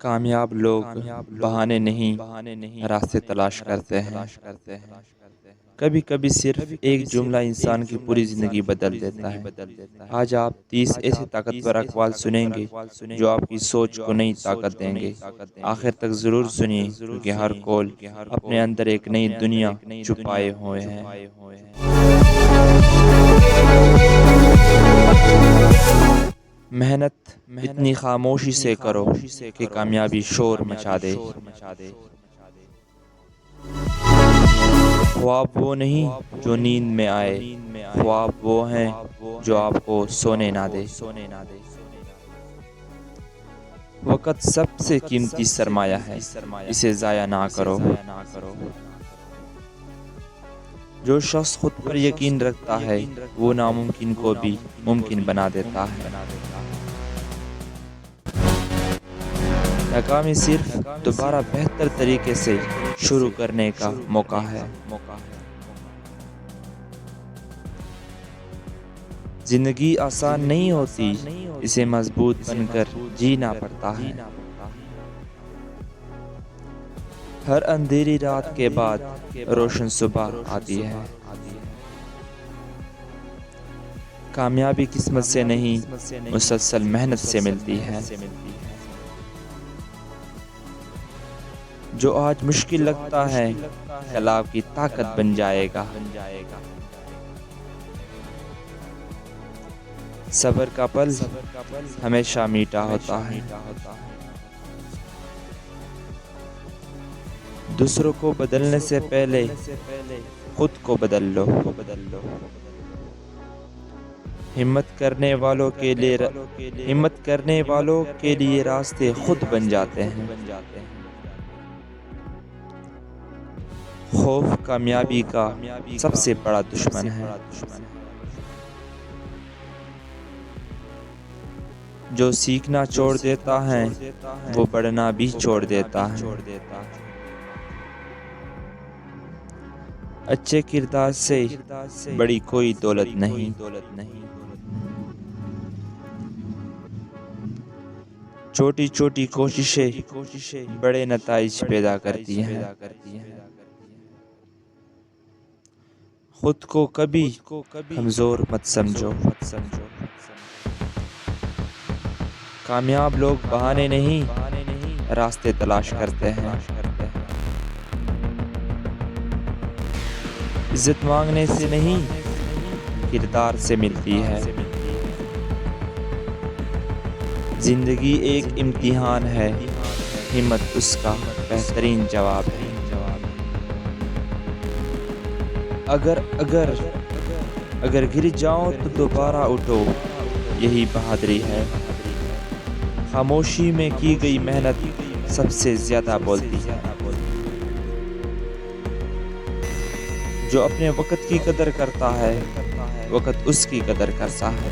کامیاب لوگ بہانے نہیں راستے تلاش کرتے ہیں۔ کبھی کبھی صرف ایک جملہ انسان کی پوری زندگی بدل دیتا ہے۔ آج آپ 30 ایسے طاقتور اقوال سنیں گے جو آپ کی سوچ کو نئی طاقت دیں گے۔ آخر تک ضرور سنیے، کیونکہ ہر کول اپنے اندر ایک نئی دنیا چھپائے ہوئے ہیں۔ محنت اتنی خاموشی سے کرو کہ کامیابی شور مچا دے۔ خواب وہ نہیں جو نیند میں آئے، خواب وہ ہیں جو آپ کو سونے نہ دے۔ وقت سب سے قیمتی سرمایہ ہے، اسے ضائع نہ کرو۔ جو شخص خود پر یقین رکھتا ہے وہ ناممکن کو بھی ممکن بنا دیتا ہے۔ ناکامی صرف دوبارہ بہتر طریقے سے شروع کرنے کا موقع ہے۔ زندگی آسان نہیں ہوتی، اسے مضبوط بن کر جینا پڑتا ہے۔ ہر اندھیری رات کے بعد روشن صبح آتی ہے۔ کامیابی قسمت سے نہیں، مسلسل محنت سے ملتی ہے۔ جو آج مشکل لگتا ہے کل آپ کی طاقت بن جائے گا۔ صبر کا پل ہمیشہ میٹھا ہوتا ہے۔ دوسروں کو بدلنے سے پہلے خود کو بدل لو۔ ہمت کرنے والوں کے لیے راستے خود بن جاتے ہیں۔ خوف کامیابی کا سب سے بڑا دشمن ہے۔ جو سیکھنا چھوڑ دیتا ہے وہ بڑھنا بھی چھوڑ دیتا ہے۔ اچھے کردار سے بڑی کوئی دولت نہیں۔ چھوٹی چھوٹی کوششیں بڑے نتائج پیدا کرتی ہیں۔ خود کو کبھی کمزور مت سمجھو۔ کامیاب لوگ بہانے نہیں راستے تلاش کرتے ہیں۔ عزت مانگنے سے نہیں، کردار سے ملتی ہے۔ زندگی ایک امتحان ہے، ہمت اس کا بہترین جواب ہے۔ اگر گر جاؤ تو دوبارہ اٹھو، یہی بہادری ہے۔ خاموشی میں کی گئی محنت سب سے زیادہ بولتی ہے۔ جو اپنے وقت کی قدر کرتا ہے وقت اس کی قدر کرتا ہے۔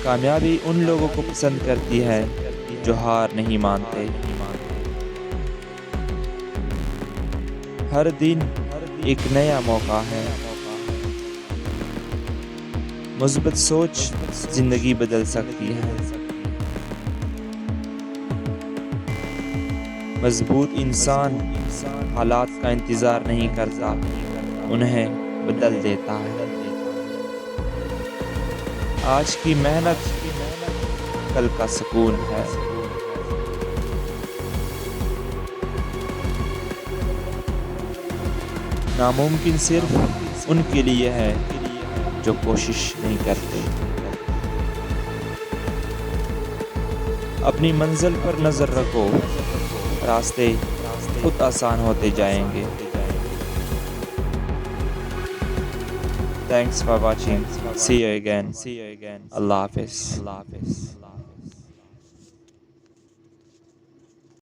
کامیابی ان لوگوں کو پسند کرتی ہے جو ہار نہیں مانتے۔ ہر دن ایک نیا موقع ہے۔ مثبت سوچ زندگی بدل سکتی ہے۔ مضبوط انسان حالات کا انتظار نہیں کرتا، انہیں بدل دیتا ہے۔ آج کی محنت کل کا سکون ہے۔ ناممکن صرف ان کے لیے ہے جو کوشش نہیں کرتے۔ اپنی منزل پر نظر رکھو، راستے خود آسان ہوتے جائیں گے۔ Thanks for watching. See you again. اللہ حافظ۔